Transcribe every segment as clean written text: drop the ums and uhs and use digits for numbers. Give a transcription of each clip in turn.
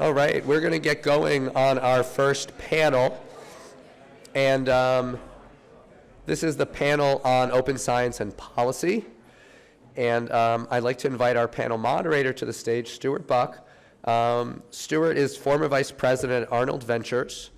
All right, we're going to get going on our first panel. And this is the panel on open science and policy. And I'd like to invite our panel moderator to the stage, Stuart Buck. Stuart is former vice president at Arnold Ventures,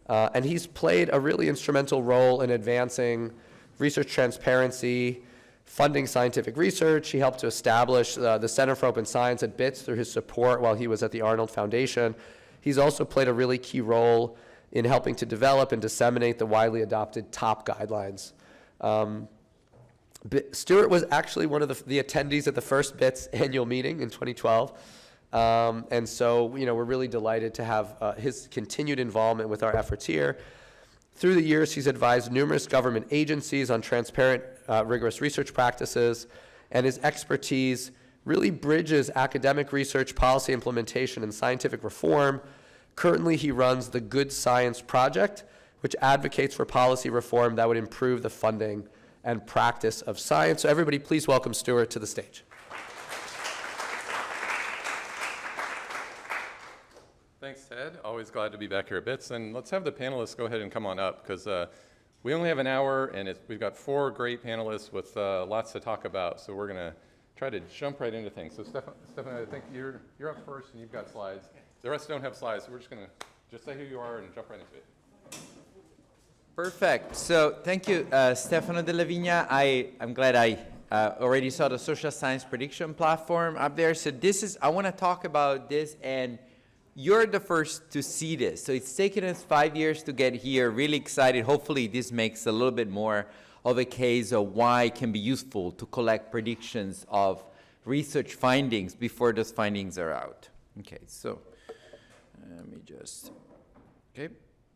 and he's played a really instrumental role in advancing research transparency, funding scientific research. He helped to establish the Center for Open Science at BITSS through his support while he was at the Arnold Foundation. He's also played a really key role in helping to develop and disseminate the widely adopted TOP guidelines. Stuart was actually one of the attendees at the first BITSS annual meeting in 2012. And so, we're really delighted to have his continued involvement with our efforts here. Through the years, he's advised numerous government agencies on transparent, rigorous research practices, and his expertise really bridges academic research, policy implementation, and scientific reform. Currently, he runs the Good Science Project, which advocates for policy reform that would improve the funding and practice of science. So everybody, please welcome Stuart to the stage. Thanks, Ted. Always glad to be back here at BITSS. And let's have the panelists go ahead and come on up, because we only have an hour, and we've got 4 great panelists with lots to talk about. So we're going to try to jump right into things. So Stefano, I think you're up first, and you've got slides. The rest don't have slides, so we're just going to just say who you are and jump right into it. Perfect. So thank you, Stefano DellaVigna. I'm glad I already saw the social science prediction platform up there. So I want to talk about this, and you're the first to see this. So it's taken us 5 years to get here. Really excited. Hopefully this makes a little bit more of a case of why it can be useful to collect predictions of research findings before those findings are out. Okay, so let me just, okay,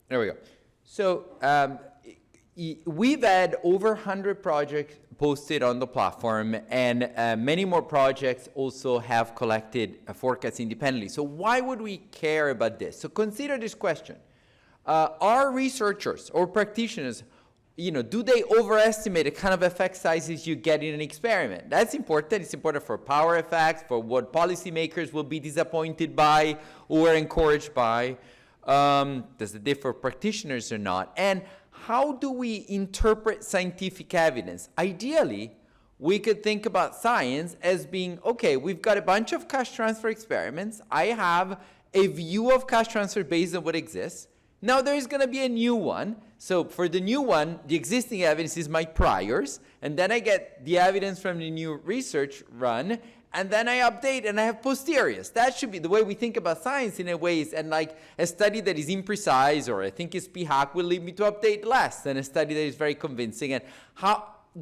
there we go. So we've had over 100 projects posted on the platform, and many more projects also have collected forecasts independently. So why would we care about this? So consider this question. Are researchers or practitioners, do they overestimate the kind of effect sizes you get in an experiment? That's important. It's important for power effects, for what policymakers will be disappointed by or encouraged by. Does it differ for practitioners or not? And how do we interpret scientific evidence? Ideally, we could think about science as being, okay, we've got a bunch of cash transfer experiments. I have a view of cash transfer based on what exists. Now there's going to be a new one. So for the new one, the existing evidence is my priors, and then I get the evidence from the new research run, and then I update and I have posteriors. That should be the way we think about science in a way. And like a study that is imprecise or I think is p-hack will lead me to update less than a study that is very convincing. And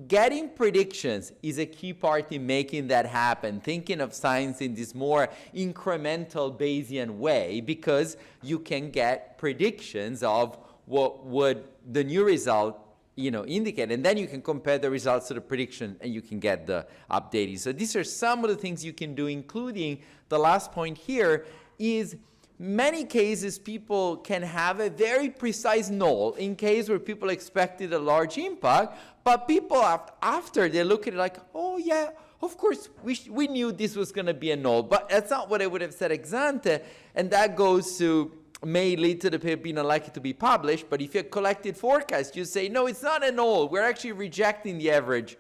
getting predictions is a key part in making that happen. Thinking of science in this more incremental Bayesian way, because you can get predictions of what would the new result indicate, and then you can compare the results to the prediction and you can get the updating. So these are some of the things you can do, including the last point here is many cases people can have a very precise null in case where people expected a large impact, but people after they look at it like, oh yeah, of course we knew this was going to be a null, but that's not what I would have said ex ante, and that goes to may lead to the paper being unlikely to be published. But if you collected forecast, you say, no, it's not a null. We're actually rejecting the average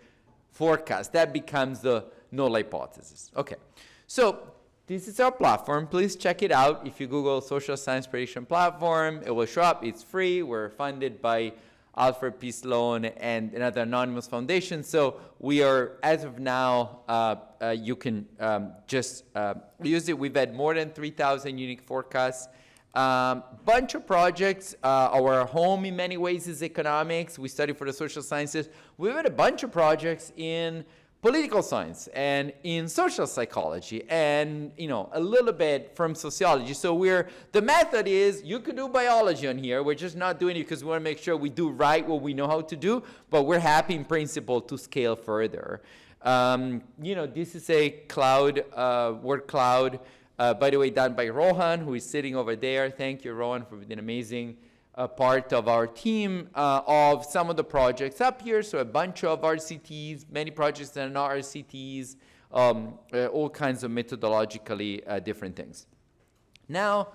forecast. That becomes the null hypothesis. Okay, so this is our platform. Please check it out. If you Google Social Science Prediction Platform, it will show up. It's free. We're funded by Alfred P. Sloan and another anonymous foundation. So we are, as of now, you can just use it. We've had more than 3,000 unique forecasts. Bunch of projects. Our home in many ways is economics. We study for the social sciences. We've had a bunch of projects in political science and in social psychology and a little bit from sociology. So the method is you could do biology on here. We're just not doing it because we want to make sure we do right what we know how to do, but we're happy in principle to scale further. This is a cloud, word cloud. By the way, done by Rohan, who is sitting over there. Thank you, Rohan, for being an amazing part of our team of some of the projects up here. So a bunch of RCTs, many projects that are not RCTs, all kinds of methodologically different things. Now,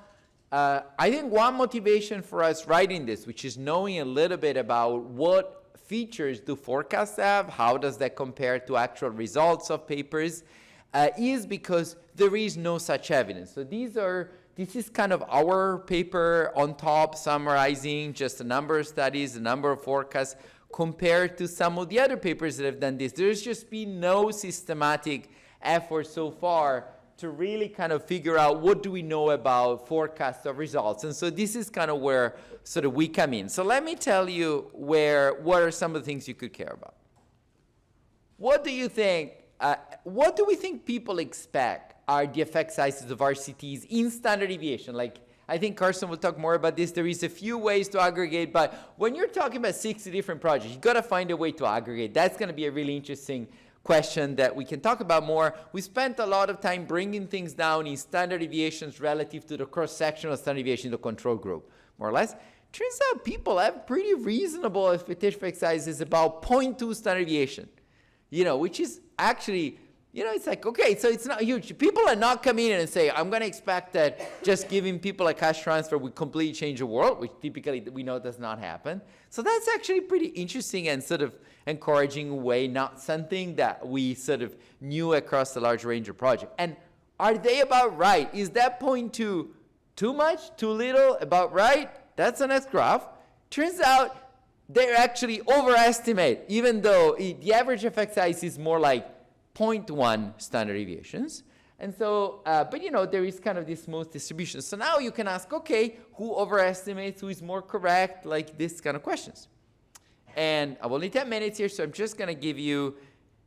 I think one motivation for us writing this, which is knowing a little bit about what features do forecasts have, how does that compare to actual results of papers, is because there is no such evidence. So this is kind of our paper on top summarizing just a number of studies, a number of forecasts compared to some of the other papers that have done this. There's just been no systematic effort so far to really kind of figure out what do we know about forecasts of results. And so this is kind of where sort of we come in. So let me tell you what are some of the things you could care about. What do you think, what do we think people expect are the effect sizes of RCTs in standard deviation? Like, I think Carson will talk more about this. There is a few ways to aggregate, but when you're talking about 60 different projects, you gotta find a way to aggregate. That's gonna be a really interesting question that we can talk about more. We spent a lot of time bringing things down in standard deviations relative to the cross-sectional standard deviation of the control group, more or less. Turns out people have pretty reasonable expectation effect sizes, about 0.2 standard deviation, which is actually, it's like, okay, so it's not huge. People are not coming in and say, I'm going to expect that just giving people a cash transfer would completely change the world, which typically we know does not happen. So that's actually pretty interesting and sort of encouraging way, not something that we sort of knew across a large range of projects. And are they about right? Is that 0.2 too much, too little, about right? That's the next graph. Turns out they actually overestimate, even though the average effect size is more like 0.1 standard deviations. And so, but there is kind of this smooth distribution. So now you can ask, okay, who overestimates, who is more correct, like this kind of questions. And I will need 10 minutes here, so I'm just gonna give you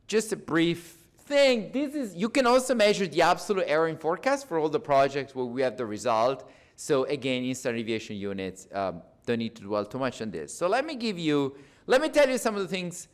just a brief thing. You can also measure the absolute error in forecast for all the projects where we have the result. So again, in standard deviation units, don't need to dwell too much on this. So let me tell you some of the things,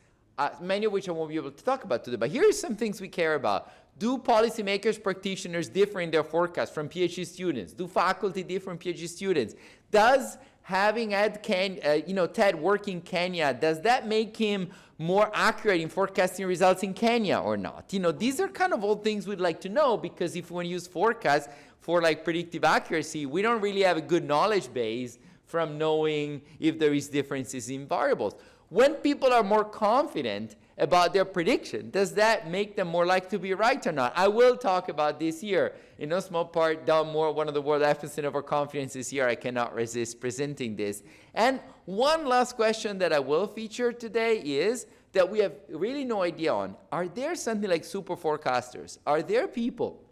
many of which I won't be able to talk about today, but here are some things we care about. Do policymakers, practitioners differ in their forecast from PhD students? Do faculty differ from PhD students? Does having had Ted work in Kenya, does that make him more accurate in forecasting results in Kenya or not? These are kind of all things we'd like to know, because if we want to use forecasts for like predictive accuracy, we don't really have a good knowledge base from knowing if there is differences in variables. When people are more confident about their prediction, does that make them more likely to be right or not? I will talk about this here. In no small part, Don Moore, one of the world experts of our conference this year, I cannot resist presenting this. And one last question that I will feature today is that we have really no idea on. Are there something like super forecasters? Are there people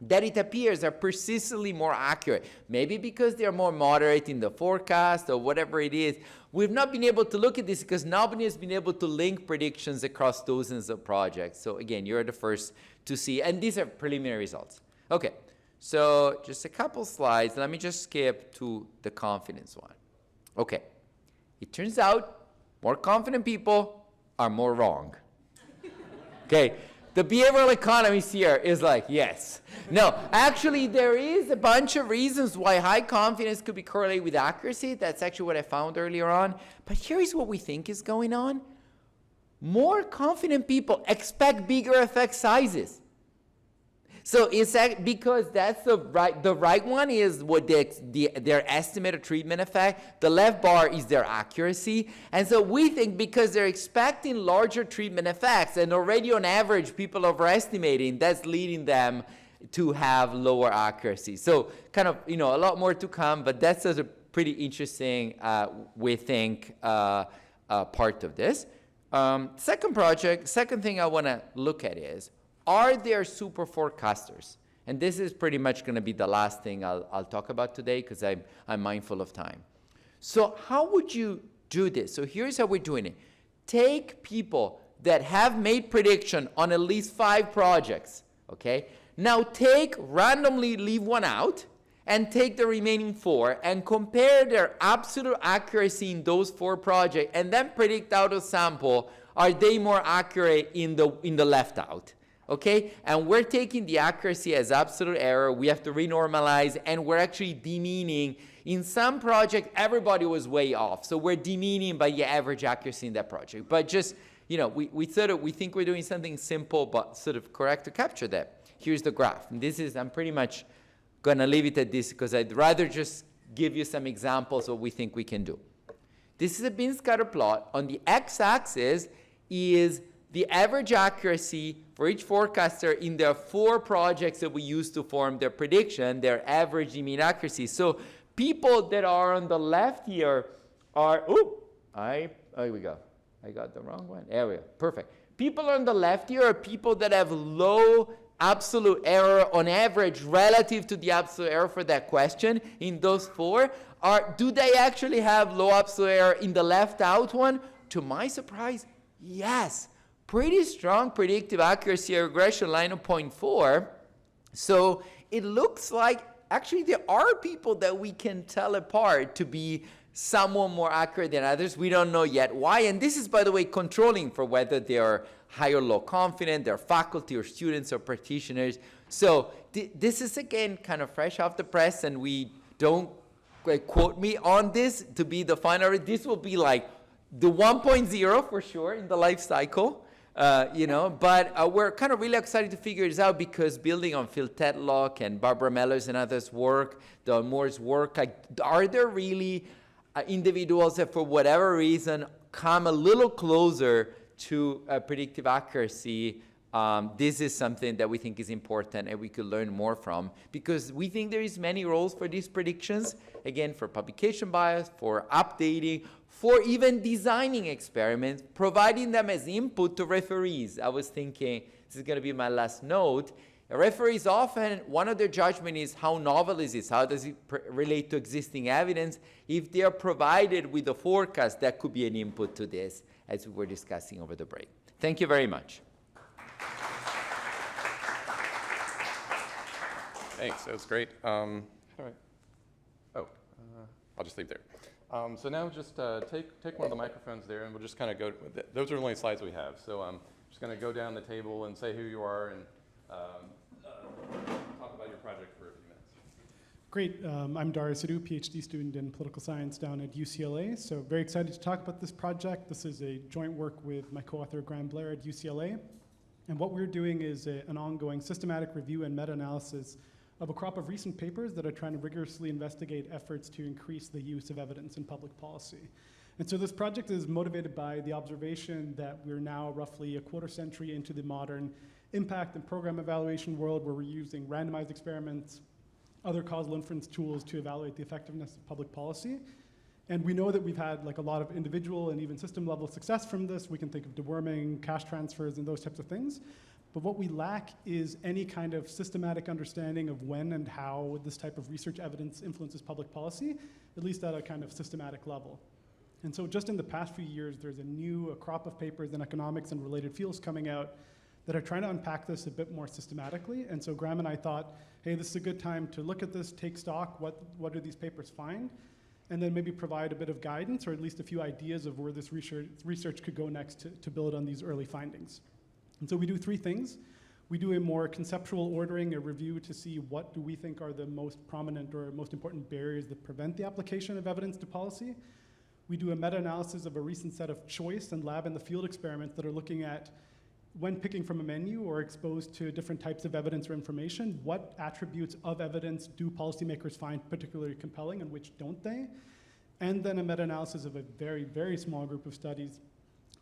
that it appears are persistently more accurate? Maybe because they're more moderate in the forecast or whatever it is. We've not been able to look at this because nobody has been able to link predictions across dozens of projects. So again, you're the first to see, and these are preliminary results. Okay, so just a couple slides. Let me just skip to the confidence one. Okay, it turns out more confident people are more wrong. Okay. The behavioral economist here is like, yes. No, actually, there is a bunch of reasons why high confidence could be correlated with accuracy. That's actually what I found earlier on. But here's what we think is going on. More confident people expect bigger effect sizes. So it's because that's the right one is what their estimated treatment effect. The left bar is their accuracy. And so we think because they're expecting larger treatment effects and already on average people overestimating, that's leading them to have lower accuracy. So kind of, a lot more to come, but that's a pretty interesting, we think, part of this. Second thing I want to look at is, are there super forecasters? And this is pretty much going to be the last thing I'll talk about today because I'm mindful of time. So how would you do this? So here's how we're doing it. Take people that have made prediction on at least 5 projects, okay? Now randomly leave one out and take the remaining 4 and compare their absolute accuracy in those 4 projects and then predict out of sample, are they more accurate in the left out? Okay, and we're taking the accuracy as absolute error. We have to renormalize, and we're actually demeaning. In some project, everybody was way off, so we're demeaning by the average accuracy in that project. But just, we think we're doing something simple, but sort of correct to capture that. Here's the graph. And this is, I'm pretty much gonna leave it at this because I'd rather just give you some examples of what we think we can do. This is a bean scatter plot. On the x-axis is the average accuracy for each forecaster in their 4 projects that we use to form their prediction, their average mean accuracy. So people that are on the left here are, here we go. I got the wrong one. There we go. Perfect. People on the left here are people that have low absolute error on average relative to the absolute error for that question. In those 4, do they actually have low absolute error in the left out one? To my surprise, yes. Pretty strong predictive accuracy regression line of 0.4. So it looks like actually there are people that we can tell apart to be somewhat more accurate than others. We don't know yet why. And this is, by the way, controlling for whether they are high or low confident, they're faculty or students or practitioners. So this is, again, kind of fresh off the press, and we don't quote me on this to be the final. This will be like the 1.0 for sure in the life cycle. But we're kind of really excited to figure this out because building on Phil Tetlock and Barbara Mellers and others' work, Don Moore's work, are there really individuals that for whatever reason come a little closer to predictive accuracy? This is something that we think is important and we could learn more from because we think there is many roles for these predictions, again, for publication bias, for updating, for even designing experiments, providing them as input to referees. I was thinking, this is going to be my last note, referees often, one of their judgment is how novel is this? How does it relate to existing evidence? If they are provided with a forecast, that could be an input to this, as we were discussing over the break. Thank you very much. Thanks, that was great. I'll just leave there. So now just take one of the microphones there, and we'll just kind of go, those are the only slides we have. So I'm just going to go down the table and say who you are and talk about your project for a few minutes. Great. I'm Dario, Sidhu, PhD student in political science down at UCLA. So very excited to talk about this project. This is a joint work with my co-author, Graham Blair at UCLA. And what we're doing is an ongoing systematic review and meta-analysis of a crop of recent papers that are trying to rigorously investigate efforts to increase the use of evidence in public policy. And so this project is motivated by the observation that we're now roughly a quarter century into the modern impact and program evaluation world where we're using randomized experiments, other causal inference tools to evaluate the effectiveness of public policy. And we know that we've had a lot of individual and even system level success from this. We can think of deworming, cash transfers, and those types of things. But what we lack is any kind of systematic understanding of when and how this type of research evidence influences public policy, at least at a kind of systematic level. And so just in the past few years, there's a crop of papers in economics and related fields coming out that are trying to unpack this a bit more systematically. And so Graham and I thought, hey, this is a good time to look at this, take stock, what do these papers find, and then maybe provide a bit of guidance or at least a few ideas of where this research could go next to build on these early findings. And so we do 3 things. We do a more conceptual ordering, a review to see what do we think are the most prominent or most important barriers that prevent the application of evidence to policy. We do a meta-analysis of a recent set of choice and lab in the field experiments that are looking at when picking from a menu or exposed to different types of evidence or information, what attributes of evidence do policymakers find particularly compelling and which don't they? And then a meta-analysis of a very, very small group of studies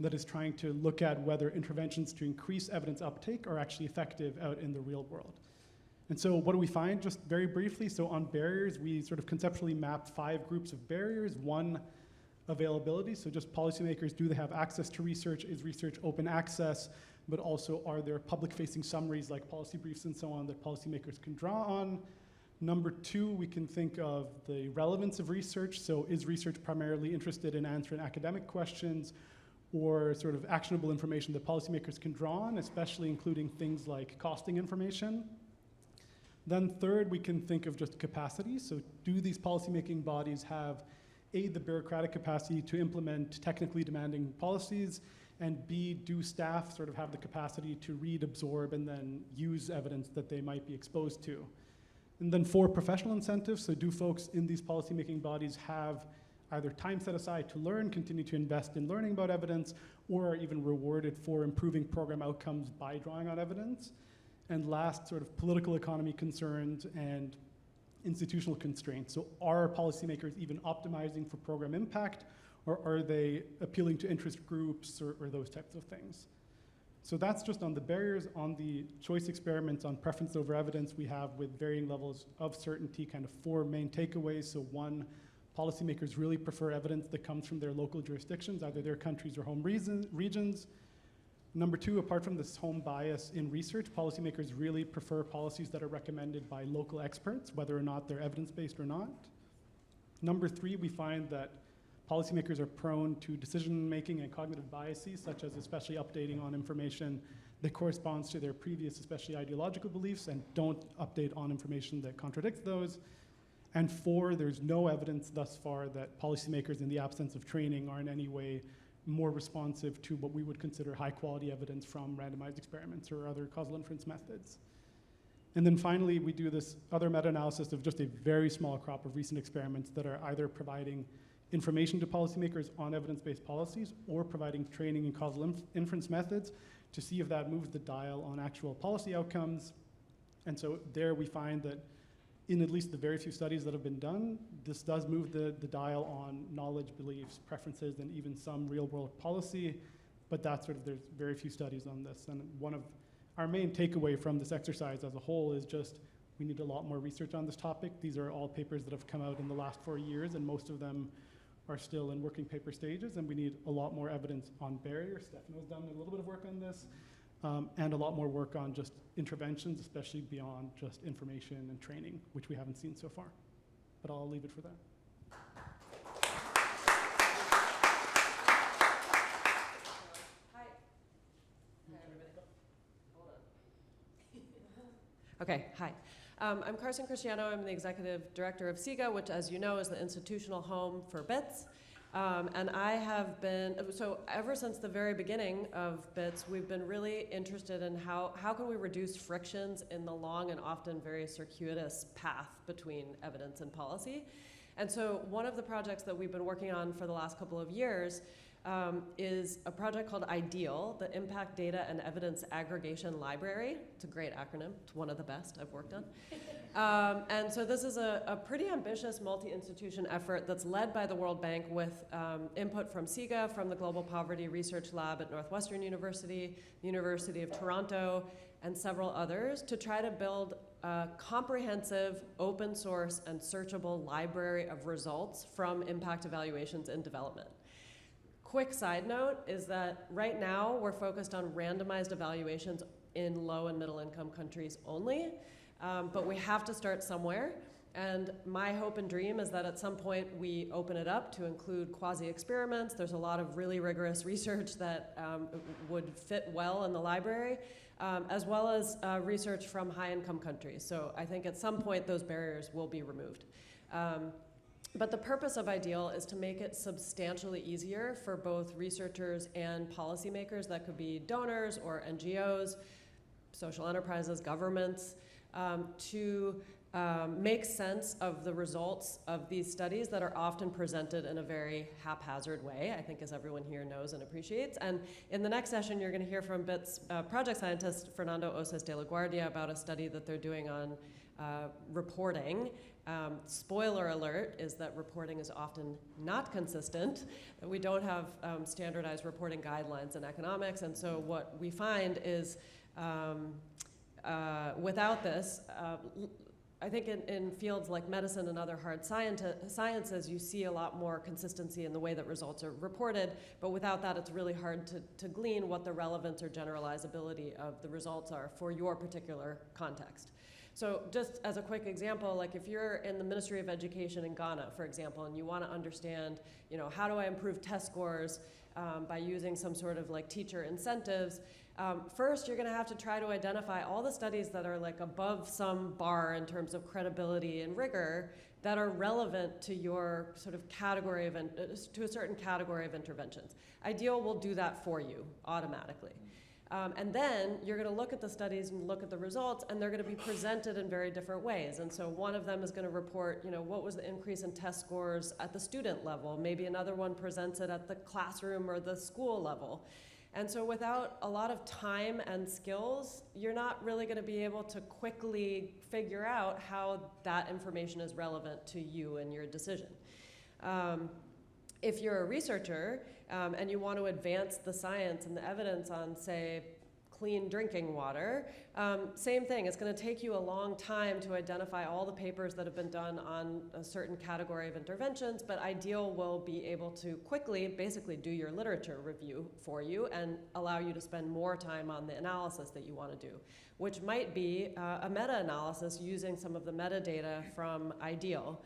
that is trying to look at whether interventions to increase evidence uptake are actually effective out in the real world. And so what do we find? Just very briefly, so on barriers, we sort of conceptually mapped 5 groups of barriers. 1, availability, so just policymakers, do they have access to research? Is research open access? But also, are there public-facing summaries like policy briefs and so on that policymakers can draw on? Number 2, we can think of the relevance of research. So is research primarily interested in answering academic questions or sort of actionable information that policymakers can draw on, especially including things like costing information? Then 3rd, we can think of just capacity. So do these policymaking bodies have A, the bureaucratic capacity to implement technically demanding policies, and B, do staff sort of have the capacity to read, absorb, and then use evidence that they might be exposed to? And then 4, professional incentives. So do folks in these policymaking bodies have either time set aside to learn, continue to invest in learning about evidence, or are even rewarded for improving program outcomes by drawing on evidence? And last, sort of political economy concerns and institutional constraints. So are policymakers even optimizing for program impact, or are they appealing to interest groups or those types of things? So that's just on the barriers. On the choice experiments on preference over evidence, we have with varying levels of certainty kind of 4 main takeaways. So one, policymakers really prefer evidence that comes from their local jurisdictions, either their countries or home regions. Number 2, apart from this home bias in research, policymakers really prefer policies that are recommended by local experts, whether or not they're evidence-based or not. Number 3, we find that policymakers are prone to decision-making and cognitive biases, such as especially updating on information that corresponds to their previous, especially ideological beliefs, and don't update on information that contradicts those. And 4, there's no evidence thus far that policymakers, in the absence of training, are in any way more responsive to what we would consider high-quality evidence from randomized experiments or other causal inference methods. And then finally, we do this other meta-analysis of just a very small crop of recent experiments that are either providing information to policymakers on evidence-based policies or providing training in causal inference methods to see if that moves the dial on actual policy outcomes. And so there we find that in at least the very few studies that have been done, this does move the dial on knowledge, beliefs, preferences, and even some real-world policy, but that's sort of, there's very few studies on this. And one of our main takeaway from this exercise as a whole is just we need a lot more research on this topic. These are all papers that have come out in the last 4 years, and most of them are still in working paper stages, and we need a lot more evidence on barriers. Stefano's done a little bit of work on this, and a lot more work on just interventions, especially beyond just information and training, which we haven't seen so far. But I'll leave it for that. Hi. Hi, everybody. Hold on. Okay, hi. I'm Carson Christiano. I'm the executive director of SIGA, which, as you know, is the institutional home for BITSS. And I have been, so ever since the very beginning of BITSS, we've been really interested in how can we reduce frictions in the long and often very circuitous path between evidence and policy. And so one of the projects that we've been working on for the last couple of years is a project called IDEAL, the Impact Data and Evidence Aggregation Library. It's a great acronym. It's one of the best I've worked on. And so this is a pretty ambitious multi-institution effort that's led by the World Bank with input from SIGA, from the Global Poverty Research Lab at Northwestern University, the University of Toronto, and several others to try to build a comprehensive, open source, and searchable library of results from impact evaluations in development. Quick side note is that right now we're focused on randomized evaluations in low and middle income countries only, but we have to start somewhere. And my hope and dream is that at some point we open it up to include quasi-experiments. There's a lot of really rigorous research that would fit well in the library, as well as research from high-income countries. So I think at some point those barriers will be removed. But the purpose of IDEAL is to make it substantially easier for both researchers and policymakers, that could be donors or NGOs, social enterprises, governments, to make sense of the results of these studies that are often presented in a very haphazard way, I think, as everyone here knows and appreciates. And in the next session, you're going to hear from BITSS project scientist Fernando Osas de la Guardia about a study that they're doing on reporting. Spoiler alert is that reporting is often not consistent. We don't have standardized reporting guidelines in economics, and so what we find is without this, I think in fields like medicine and other hard sciences, you see a lot more consistency in the way that results are reported, but without that, it's really hard to glean what the relevance or generalizability of the results are for your particular context. So just as a quick example, like if you're in the Ministry of Education in Ghana, for example, and you want to understand, how do I improve test scores by using some sort of like teacher incentives, first you're going to have to try to identify all the studies that are like above some bar in terms of credibility and rigor that are relevant to your sort of category of, to a certain category of interventions. IDEAL will do that for you automatically. And then you're going to look at the studies and look at the results, and they're going to be presented in very different ways. And so one of them is going to report, what was the increase in test scores at the student level. Maybe another one presents it at the classroom or the school level. And so without a lot of time and skills, you're not really going to be able to quickly figure out how that information is relevant to you and your decision. If you're a researcher and you want to advance the science and the evidence on, say, clean drinking water, same thing. It's going to take you a long time to identify all the papers that have been done on a certain category of interventions, but IDEAL will be able to quickly basically do your literature review for you and allow you to spend more time on the analysis that you want to do, which might be a meta-analysis using some of the metadata from IDEAL.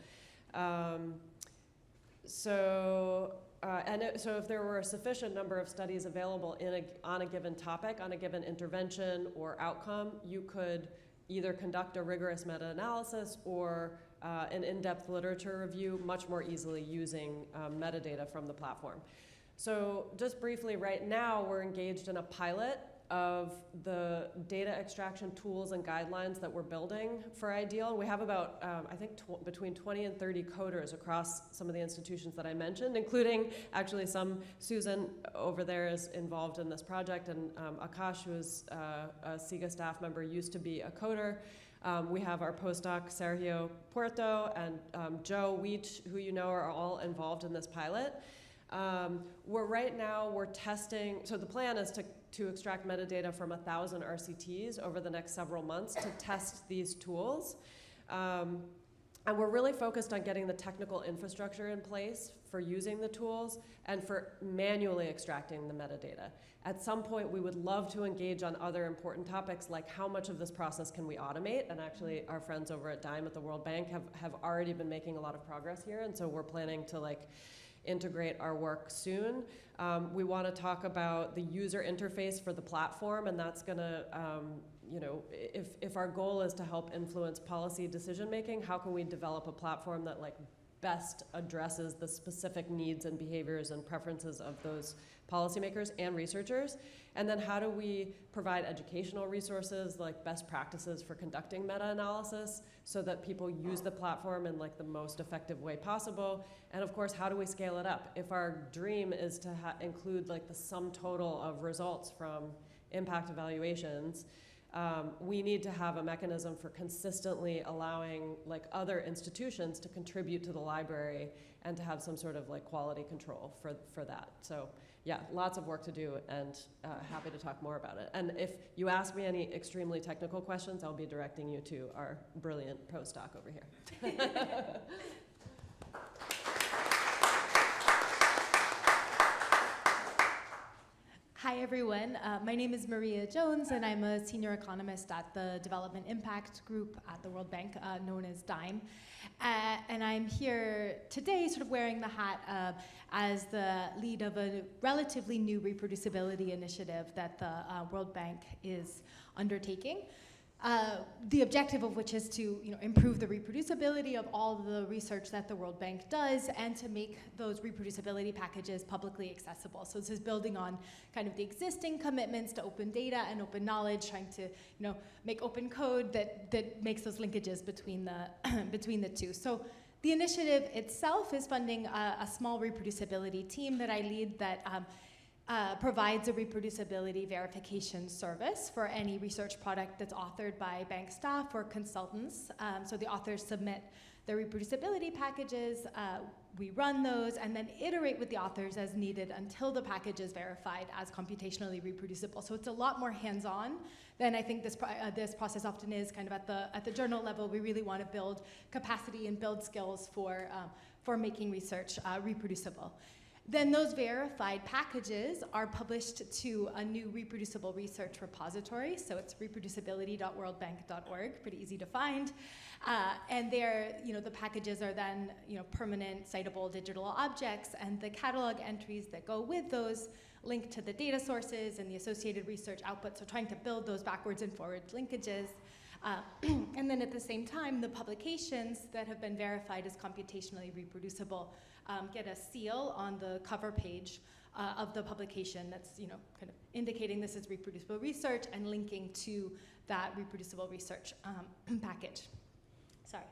So if there were a sufficient number of studies available on a given topic, on a given intervention or outcome, you could either conduct a rigorous meta-analysis or an in-depth literature review much more easily using metadata from the platform. So just briefly, right now we're engaged in a pilot of the data extraction tools and guidelines that we're building for IDEAL. We have about, I think, between 20 and 30 coders across some of the institutions that I mentioned, including actually Susan over there is involved in this project, and Akash, who is a SIGA staff member, used to be a coder. We have our postdoc, Sergio Puerto, and Joe Weech, who you know are all involved in this pilot. Right now we're testing, so the plan is to extract metadata from 1,000 RCTs over the next several months to test these tools. And we're really focused on getting the technical infrastructure in place for using the tools and for manually extracting the metadata. At some point, we would love to engage on other important topics, like how much of this process can we automate? And actually, our friends over at DIME at the World Bank have already been making a lot of progress here, and so we're planning to integrate our work soon. We want to talk about the user interface for the platform, and that's going to, if our goal is to help influence policy decision making, how can we develop a platform that best addresses the specific needs and behaviors and preferences of those policymakers and researchers? And then how do we provide educational resources like best practices for conducting meta-analysis so that people use the platform in the most effective way possible? And of course, how do we scale it up? If our dream is to include the sum total of results from impact evaluations, we need to have a mechanism for consistently allowing other institutions to contribute to the library and to have some sort of quality control for that. So yeah, lots of work to do, and happy to talk more about it. And if you ask me any extremely technical questions, I'll be directing you to our brilliant postdoc over here. Hi, everyone. My name is Maria Jones, and I'm a senior economist at the Development Impact Group at the World Bank, known as DIME. And I'm here today sort of wearing the hat as the lead of a relatively new reproducibility initiative that the World Bank is undertaking. The objective of which is to improve the reproducibility of all the research that the World Bank does and to make those reproducibility packages publicly accessible. So this is building on kind of the existing commitments to open data and open knowledge, trying to make open code that makes those linkages between the two. So the initiative itself is funding a small reproducibility team that I lead that provides a reproducibility verification service for any research product that's authored by bank staff or consultants. So the authors submit their reproducibility packages, we run those, and then iterate with the authors as needed until the package is verified as computationally reproducible. So it's a lot more hands-on than I think this process often is kind of at the journal level. We really want to build capacity and build skills for making research reproducible. Then those verified packages are published to a new reproducible research repository. So it's reproducibility.worldbank.org, pretty easy to find. And there, the packages are then, permanent citable digital objects, and the catalog entries that go with those link to the data sources and the associated research output. So trying to build those backwards and forwards linkages. And then at the same time, the publications that have been verified as computationally reproducible get a seal on the cover page of the publication that's kind of indicating this is reproducible research and linking to that reproducible research package. Sorry.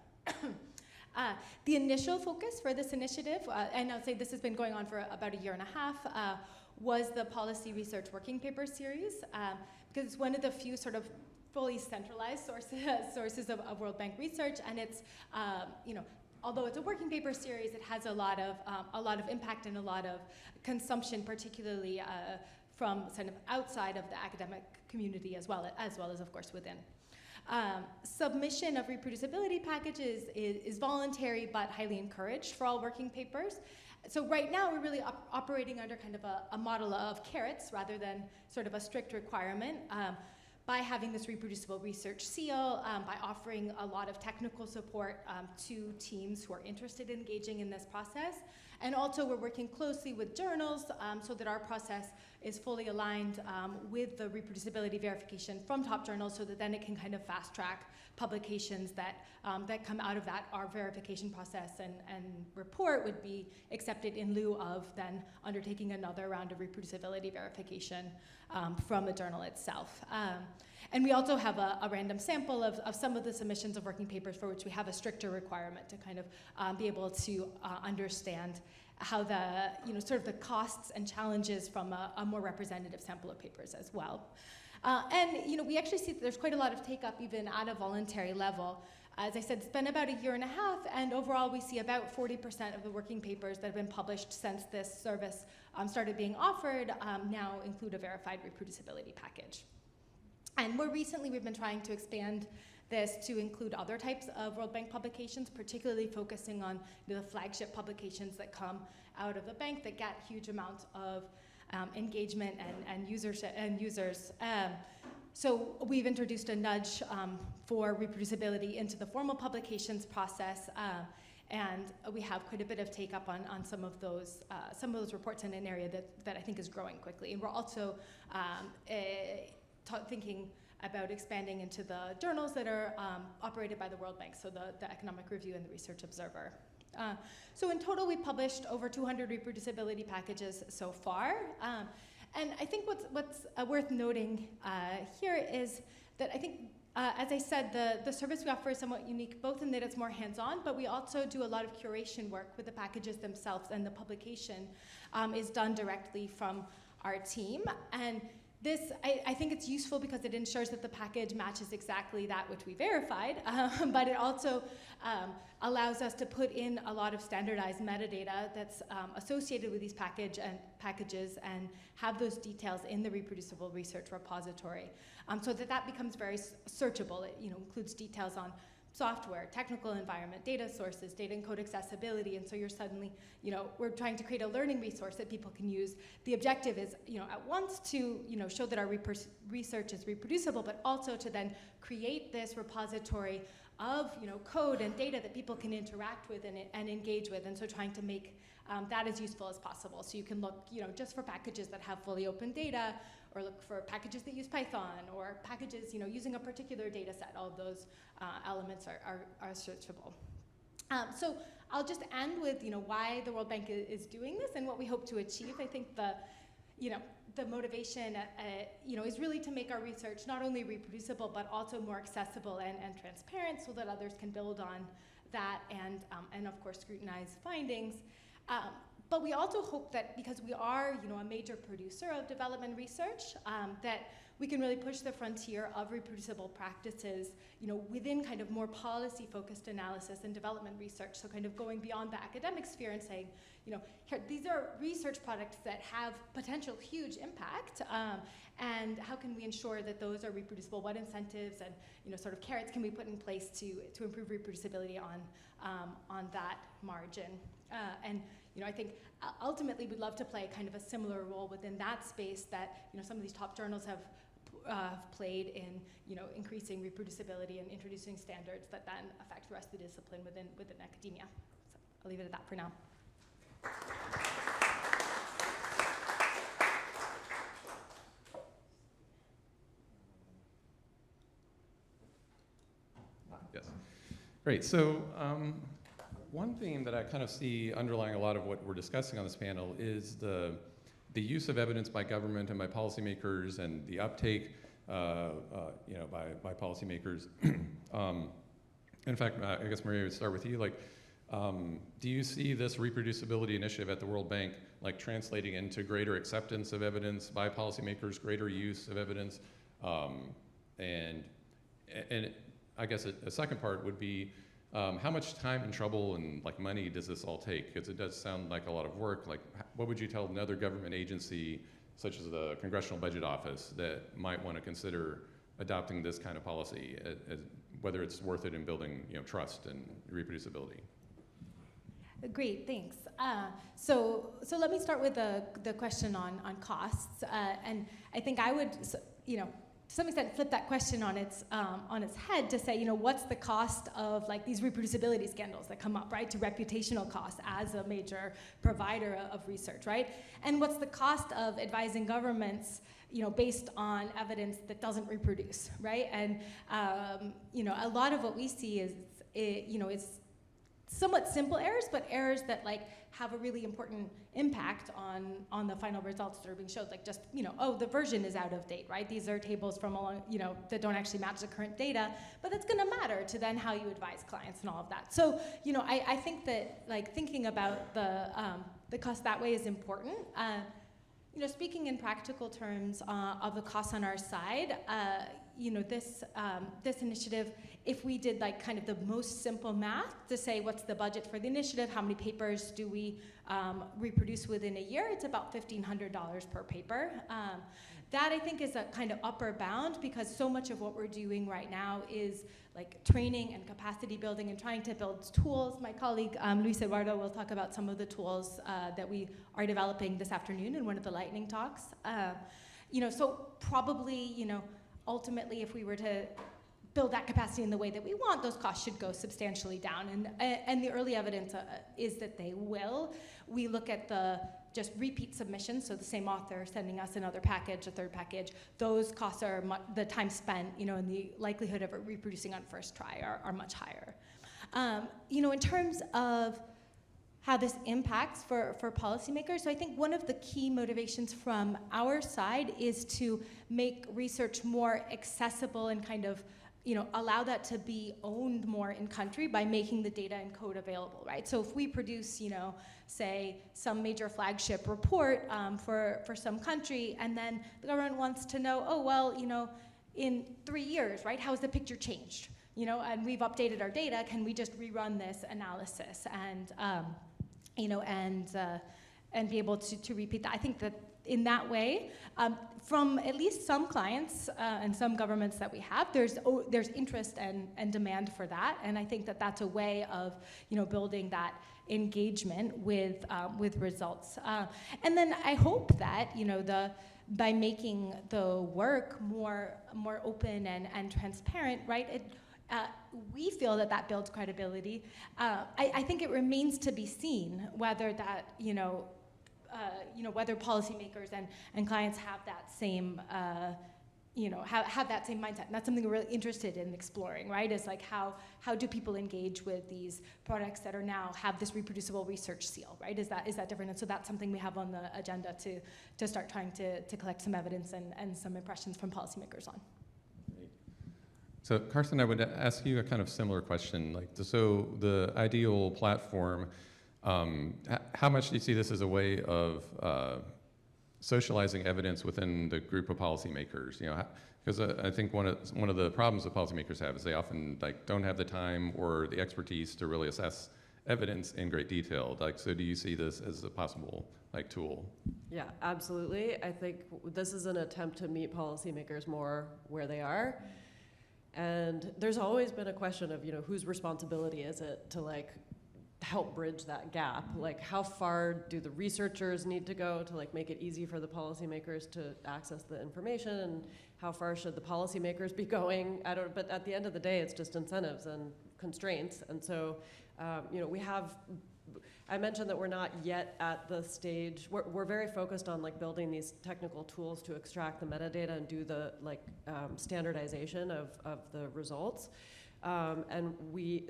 The initial focus for this initiative, and I'll say this has been going on for about a year and a half, was the policy research working paper series, because it's one of the few sort of fully centralized sources of World Bank research, and it's, although it's a working paper series, it has a lot of impact and a lot of consumption, particularly from kind of outside of the academic community as well as of course within. Submission of reproducibility packages is voluntary but highly encouraged for all working papers. So right now we're really operating under kind of a model of carrots rather than sort of a strict requirement. By having this reproducible research seal, by offering a lot of technical support to teams who are interested in engaging in this process. And also we're working closely with journals so that our process is fully aligned with the reproducibility verification from top journals so that then it can kind of fast track publications that come out of that. Our verification process and report would be accepted in lieu of then undertaking another round of reproducibility verification from the journal itself. And we also have a random sample of some of the submissions of working papers for which we have a stricter requirement to kind of be able to understand how sort of the costs and challenges from a more representative sample of papers as well. And we actually see that there's quite a lot of take-up even at a voluntary level. As I said, it's been about a year and a half, and overall we see about 40% of the working papers that have been published since this service started being offered now include a verified reproducibility package. And more recently, we've been trying to expand this to include other types of World Bank publications, particularly focusing on the flagship publications that come out of the bank that get huge amounts of engagement and users. So we've introduced a nudge for reproducibility into the formal publications process, and we have quite a bit of take up on some of those reports in an area that I think is growing quickly. And we're also thinking about expanding into the journals that are operated by the World Bank, so the Economic Review and the Research Observer. So in total, we published over 200 reproducibility packages so far. And I think what's worth noting here is that I think, as I said, the service we offer is somewhat unique, both in that it's more hands-on, but we also do a lot of curation work with the packages themselves, and the publication is done directly from our team. And this, I think it's useful because it ensures that the package matches exactly that which we verified, but it also allows us to put in a lot of standardized metadata that's associated with these packages and have those details in the reproducible research repository so that becomes very searchable. It includes details on software, technical environment, data sources, data and code accessibility, and so you're suddenly, we're trying to create a learning resource that people can use. The objective is, at once to, show that our research is reproducible, but also to then create this repository of, code and data that people can interact with and engage with, and so trying to make that as useful as possible. So you can look, just for packages that have fully open data, or look for packages that use Python, or packages, using a particular data set. All of those elements are searchable. So I'll just end with, why the World Bank is doing this and what we hope to achieve. I think the motivation, is really to make our research not only reproducible, but also more accessible and transparent so that others can build on that and of course, scrutinize findings. But we also hope that because we are, a major producer of development research, that we can really push the frontier of reproducible practices, within kind of more policy-focused analysis and development research. So kind of going beyond the academic sphere and saying, here, these are research products that have potential huge impact, and how can we ensure that those are reproducible? What incentives and sort of carrots can we put in place to improve reproducibility on that margin? And I think ultimately we'd love to play kind of a similar role within that space that some of these top journals have played in increasing reproducibility and introducing standards that then affect the rest of the discipline within academia. So I'll leave it at that for now. Yes. Great. So one theme that I kind of see underlying a lot of what we're discussing on this panel is the use of evidence by government and by policymakers, and the uptake, by policymakers. In fact, I guess Maria, would start with you. Like, Do you see this reproducibility initiative at the World Bank like translating into greater acceptance of evidence by policymakers, greater use of evidence? And I guess a second part would be, how much time and trouble and like money does this all take? Because it does sound like a lot of work. Like, what would you tell another government agency, such as the Congressional Budget Office, that might want to consider adopting this kind of policy, whether it's worth it in building, trust and reproducibility? Great, thanks. So let me start with the question on costs, and I think I would, to some extent, flip that question on its head to say, what's the cost of like these reproducibility scandals that come up, right? To reputational costs as a major provider of research, right? And what's the cost of advising governments, based on evidence that doesn't reproduce, right? And a lot of what we see is, is somewhat simple errors, but errors that like have a really important impact on the final results that are being showed. Like just, oh, the version is out of date, right? These are tables from that don't actually match the current data, but that's gonna matter to then how you advise clients and all of that. So, I think that like thinking about the cost that way is important. Speaking in practical terms of the costs on our side, this initiative, if we did like kind of the most simple math to say what's the budget for the initiative, how many papers do we reproduce within a year, it's about $1,500 per paper. That I think is a kind of upper bound, because so much of what we're doing right now is like training and capacity building and trying to build tools. My colleague Luis Eduardo will talk about some of the tools that we are developing this afternoon in one of the lightning talks. So probably, ultimately, if we were to build that capacity in the way that we want, those costs should go substantially down. And the early evidence is that they will. We look at the just repeat submissions, so the same author sending us another package, a third package. Those costs are the time spent, and the likelihood of it reproducing on first try are much higher. In terms of how this impacts for policymakers, so I think one of the key motivations from our side is to make research more accessible and kind of allow that to be owned more in country by making the data and code available, right? So if we produce, say, some major flagship report for some country, and then the government wants to know, oh, well, in 3 years, right, how has the picture changed? And we've updated our data, can we just rerun this analysis and, and be able to repeat that? I think that in that way, from at least some clients and some governments that we have, there's interest and demand for that, and I think that that's a way of building that engagement with results. And then I hope that by making the work more open and transparent, right? We feel that builds credibility. I think it remains to be seen whether that whether policymakers and clients have that same, have that same mindset. And that's something we're really interested in exploring, right? Is like how do people engage with these products that are now have this reproducible research seal, right? Is that different? And so that's something we have on the agenda to start trying to collect some evidence and some impressions from policymakers on. So Carson, I would ask you a kind of similar question. So the ideal platform, how much do you see this as a way of socializing evidence within the group of policymakers? Because I think one of the problems that policymakers have is they often don't have the time or the expertise to really assess evidence in great detail. So do you see this as a possible tool? Yeah, absolutely. I think this is an attempt to meet policymakers more where they are. And there's always been a question of, whose responsibility is it to help bridge that gap? How far do the researchers need to go to make it easy for the policymakers to access the information, and how far should the policymakers be going? But at the end of the day, it's just incentives and constraints. And so, I mentioned that we're not yet at the stage. We're very focused on building these technical tools to extract the metadata and do the standardization of the results. And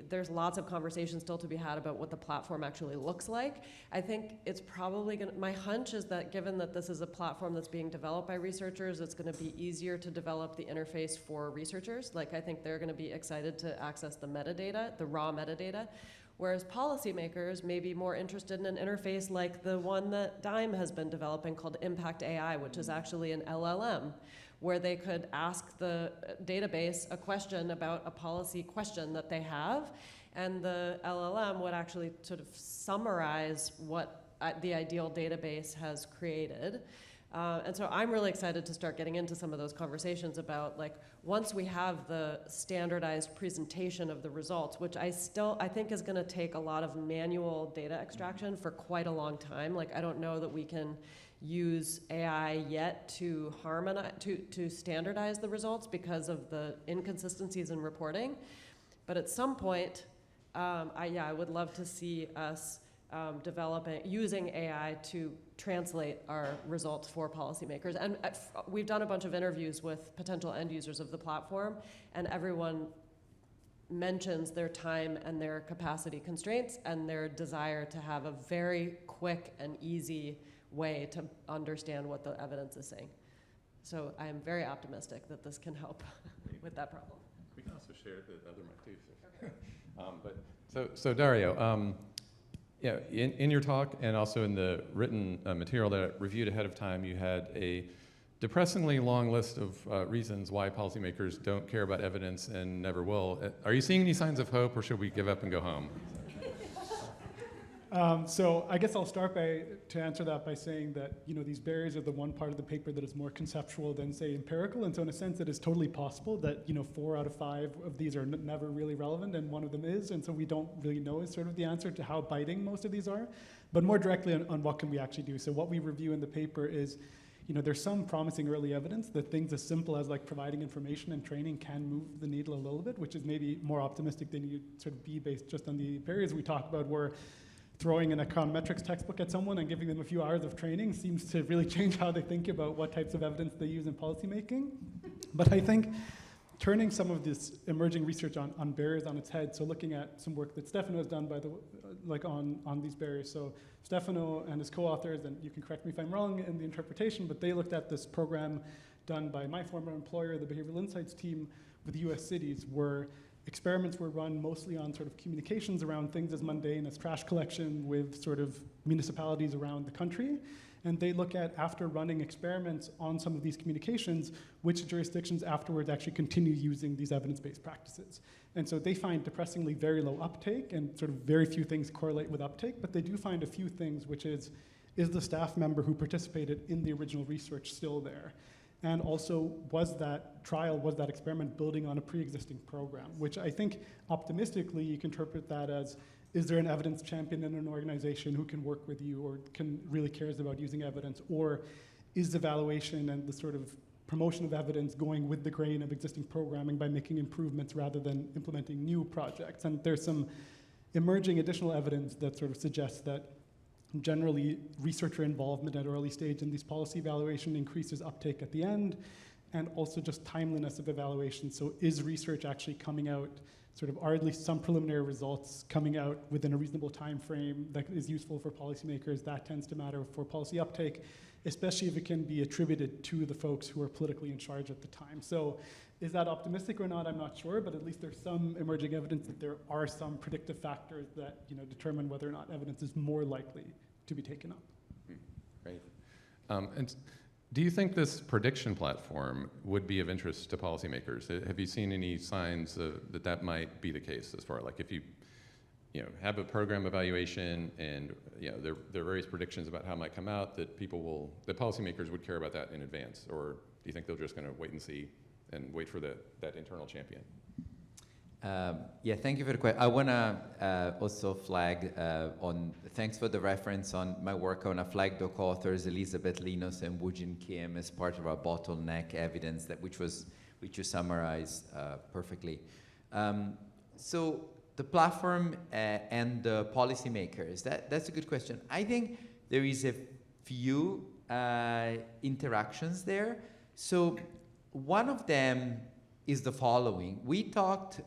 there's lots of conversations still to be had about what the platform actually looks like. I think it's probably my hunch is that given that this is a platform that's being developed by researchers, it's gonna be easier to develop the interface for researchers. I think they're gonna be excited to access the metadata, the raw metadata. Whereas policymakers may be more interested in an interface like the one that DIME has been developing called Impact AI, which is actually an LLM, where they could ask the database a question about a policy question that they have, and the LLM would actually sort of summarize what the ideal database has created. And so I'm really excited to start getting into some of those conversations about, like, once we have the standardized presentation of the results, which I think is going to take a lot of manual data extraction for quite a long time. Like, I don't know that we can use AI yet to harmonize, to standardize the results because of the inconsistencies in reporting. But at some point, I would love to see us using AI to translate our results for policymakers. And we've done a bunch of interviews with potential end users of the platform, and everyone mentions their time and their capacity constraints and their desire to have a very quick and easy way to understand what the evidence is saying. So I am very optimistic that this can help with that problem. We can also share the other mic too. So Dario, yeah, in your talk and also in the written material that I reviewed ahead of time, you had a depressingly long list of reasons why policymakers don't care about evidence and never will. Are you seeing any signs of hope, or should we give up and go home? So I guess I'll start to answer that by saying that, you know, these barriers are the one part of the paper that is more conceptual than, say, empirical. And so in a sense, it is totally possible that, you know, 4 out of 5 of these are never really relevant, and one of them is. And so we don't really know is sort of the answer to how biting most of these are. But more directly on what can we actually do. So what we review in the paper is, you know, there's some promising early evidence that things as simple as, like, providing information and training can move the needle a little bit, which is maybe more optimistic than you'd sort of be based just on the barriers we talked about, where throwing an econometrics textbook at someone and giving them a few hours of training seems to really change how they think about what types of evidence they use in policymaking. But I think turning some of this emerging research on barriers on its head, so looking at some work that Stefano has done on these barriers. So Stefano and his co-authors, and you can correct me if I'm wrong in the interpretation, but they looked at this program done by my former employer, the Behavioral Insights team, with US cities, where experiments were run mostly on sort of communications around things as mundane as trash collection with sort of municipalities around the country. And they look at, after running experiments on some of these communications, which jurisdictions afterwards actually continue using these evidence-based practices. And so they find depressingly very low uptake, and sort of very few things correlate with uptake, but they do find a few things, which is the staff member who participated in the original research still there? And also, was that experiment building on a pre-existing program? Which I think, optimistically, you can interpret that as, is there an evidence champion in an organization who can work with you or really cares about using evidence? Or is the evaluation and the sort of promotion of evidence going with the grain of existing programming by making improvements rather than implementing new projects? And there's some emerging additional evidence that sort of suggests that generally, researcher involvement at early stage in these policy evaluation increases uptake at the end, and also just timeliness of evaluation. So is research actually coming out, or at least some preliminary results coming out within a reasonable time frame that is useful for policymakers? That tends to matter for policy uptake, especially if it can be attributed to the folks who are politically in charge at the time. So is that optimistic or not? I'm not sure, but at least there's some emerging evidence that there are some predictive factors that, you know, determine whether or not evidence is more likely to be taken up. Great. And do you think this prediction platform would be of interest to policymakers? Have you seen any signs that might be the case, as far like if you have a program evaluation and there are various predictions about how it might come out, that policymakers would care about that in advance? Or do you think they're just going to wait and see and wait for that internal champion? Yeah, thank you for the question. I want to also flag thanks for the reference on my work. I want to flag the co-authors Elizabeth Linos and Woojin Kim as part of our bottleneck evidence, which you summarized perfectly. So the platform and the policymakers, that's a good question. I think there is a few interactions there. So one of them is the following. We talked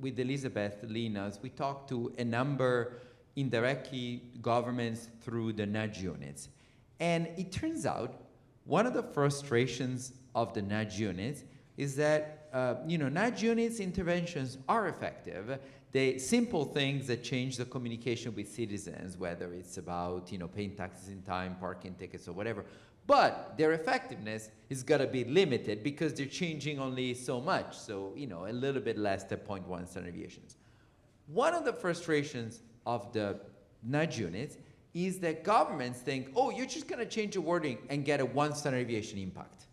with Elizabeth Linas, we talked to a number indirectly governments through the nudge units. And it turns out one of the frustrations of the nudge units is that nudge units interventions are effective. They simple things that change the communication with citizens, whether it's about paying taxes in time, parking tickets, or whatever. But their effectiveness is got to be limited because they're changing only so much. So a little bit less than 0.1 standard deviations. One of the frustrations of the nudge units is that governments think, oh, you're just going to change the wording and get a 1 standard deviation impact.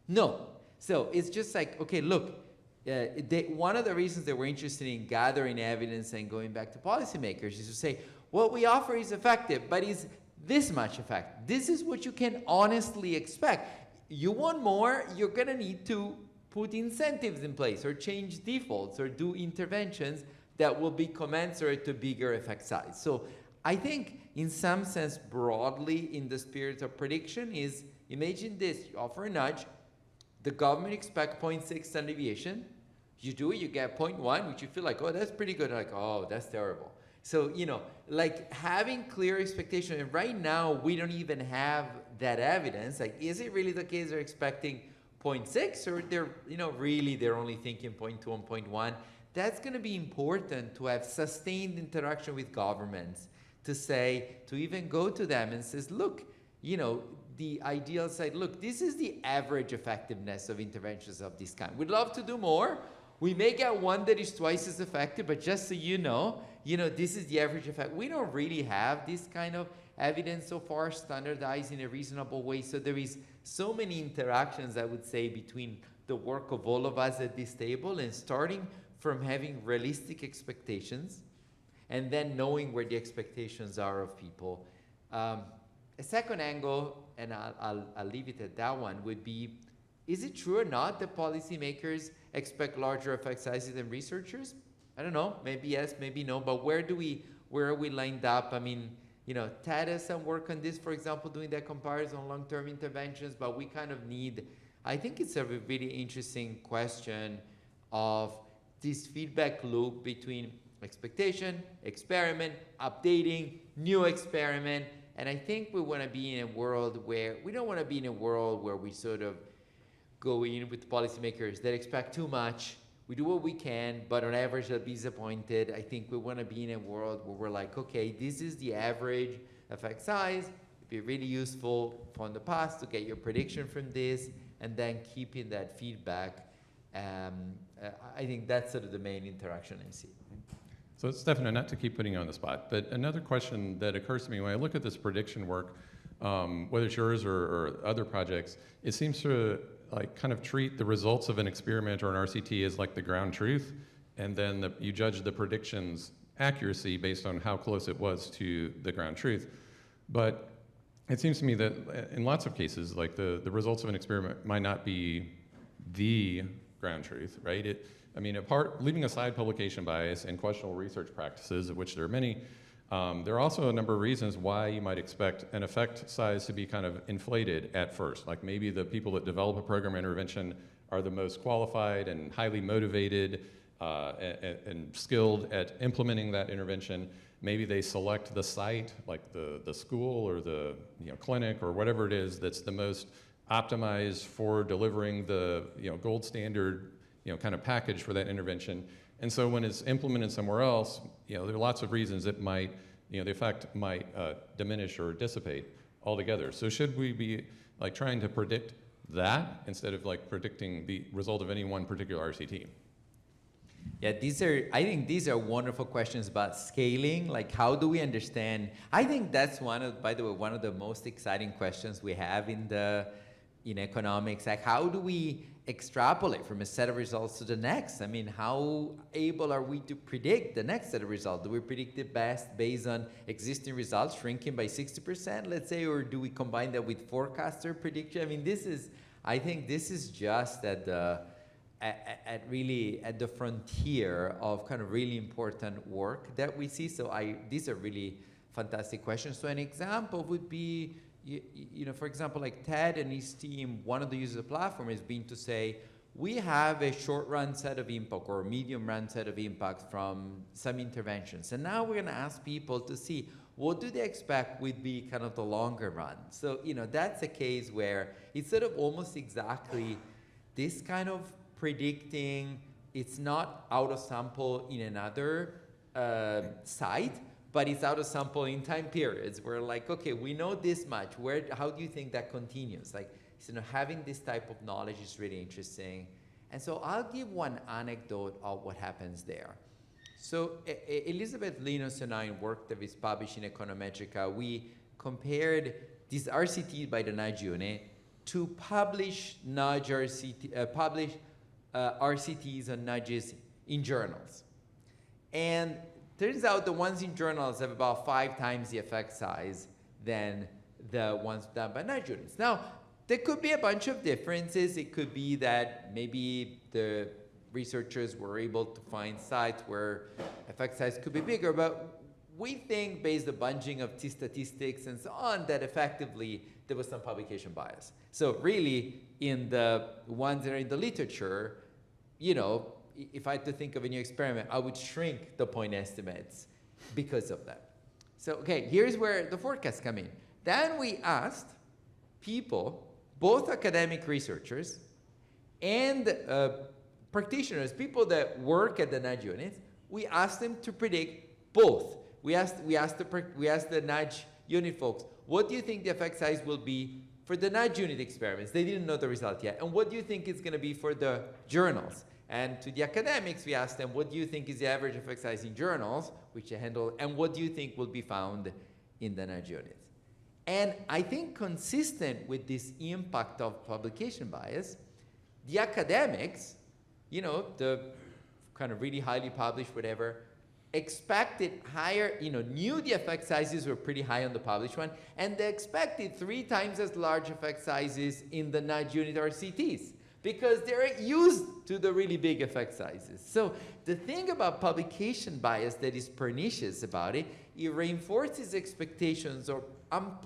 No. So it's just like, okay, look, one of the reasons that we're interested in gathering evidence and going back to policymakers is to say, what we offer is effective, but is this much effective? This is what you can honestly expect. You want more, you're going to need to put incentives in place or change defaults or do interventions that will be commensurate to bigger effect size. So I think in some sense, broadly, in the spirit of prediction is, imagine this, you offer a nudge, the government expects 0.6 standard deviation, you do it, you get 0.1, which you feel like, oh, that's pretty good, like, oh, that's terrible. So, like having clear expectation, and right now we don't even have that evidence, like, is it really the case they're expecting 0.6 or they're, really they're only thinking 0.2 and 0.1? That's gonna be important to have sustained interaction with governments to say, to even go to them and says, look, the ideal side, look, this is the average effectiveness of interventions of this kind. We'd love to do more. We may get one that is twice as effective, but just so you know, this is the average effect. We don't really have this kind of evidence so far standardized in a reasonable way. So there is so many interactions, I would say, between the work of all of us at this table and starting from having realistic expectations and then knowing where the expectations are of people. A second angle, and I'll leave it at that one, would be, is it true or not that policymakers expect larger effect sizes than researchers? I don't know, maybe yes, maybe no, but where are we lined up? I mean, TED has some work on this, for example, doing that comparison on long-term interventions, but we kind of need, I think it's a really interesting question of this feedback loop between expectation, experiment, updating, new experiment, and I think we want to be in a world where, we don't want to be in a world where we sort of go in with policymakers that expect too much. We do what we can, but on average they'll be disappointed. I think we want to be in a world where we're like, okay, this is the average effect size. It'd be really useful from the past to get your prediction from this, and then keeping that feedback. I think that's sort of the main interaction I see. So Stefano, not to keep putting you on the spot, but another question that occurs to me when I look at this prediction work, whether it's yours or other projects, it seems to like kind of treat the results of an experiment or an RCT as like the ground truth, and then you judge the prediction's accuracy based on how close it was to the ground truth. But it seems to me that in lots of cases, like the results of an experiment might not be the ground truth, right? Leaving aside publication bias and questionable research practices, of which there are many, there are also a number of reasons why you might expect an effect size to be kind of inflated at first. Like maybe the people that develop a program intervention are the most qualified and highly motivated and skilled at implementing that intervention. Maybe they select the site, like the school or the clinic or whatever it is that's the most optimized for delivering the gold standard kind of package for that intervention. And so when it's implemented somewhere else, there are lots of reasons it might, the effect might diminish or dissipate altogether. So should we be like trying to predict that instead of like predicting the result of any one particular RCT? Yeah, I think these are wonderful questions about scaling. Like, how do we understand? I think that's by the way, one of the most exciting questions we have in economics. Like, how do we extrapolate from a set of results to the next? I mean, how able are we to predict the next set of results? Do we predict it best based on existing results shrinking by 60%, let's say, or do we combine that with forecaster prediction? I mean, I think this is just at the frontier of kind of really important work that we see. So these are really fantastic questions. So an example would be, for example, like Ted and his team, one of the uses of the platform has been to say, we have a short-run set of impact or a medium-run set of impacts from some interventions. And now we're going to ask people to see, what do they expect would be kind of the longer run? So, that's a case where it's sort of almost exactly this kind of predicting, it's not out of sample in another site, but it's out of sample in time periods. We're like, okay, we know this much. How do you think that continues? Like, having this type of knowledge is really interesting. And so I'll give one anecdote of what happens there. So Elizabeth Linus and I work that is published in Econometrica. We compared this RCT by the nudge unit to publish RCTs on nudges in journals. And turns out the ones in journals have about 5 times the effect size than the ones done by nudge units. Now, there could be a bunch of differences. It could be that maybe the researchers were able to find sites where effect size could be bigger, but we think, based on bunching of t-statistics and so on, that effectively there was some publication bias. So really, in the ones that are in the literature, if I had to think of a new experiment, I would shrink the point estimates because of that. So, okay, here's where the forecasts come in. Then we asked people, both academic researchers and practitioners, people that work at the nudge units, we asked them to predict both. We asked the nudge unit folks, what do you think the effect size will be for the nudge unit experiments? They didn't know the result yet. And what do you think it's going to be for the journals? And to the academics, we asked them, what do you think is the average effect size in journals, which they handle, and what do you think will be found in the nudge units? And I think consistent with this impact of publication bias, the academics, the kind of really highly published whatever, expected higher, knew the effect sizes were pretty high on the published one, and they expected 3 times as large effect sizes in the nudge unit RCTs, because they're used to the really big effect sizes. So the thing about publication bias that is pernicious about it, it reinforces expectations of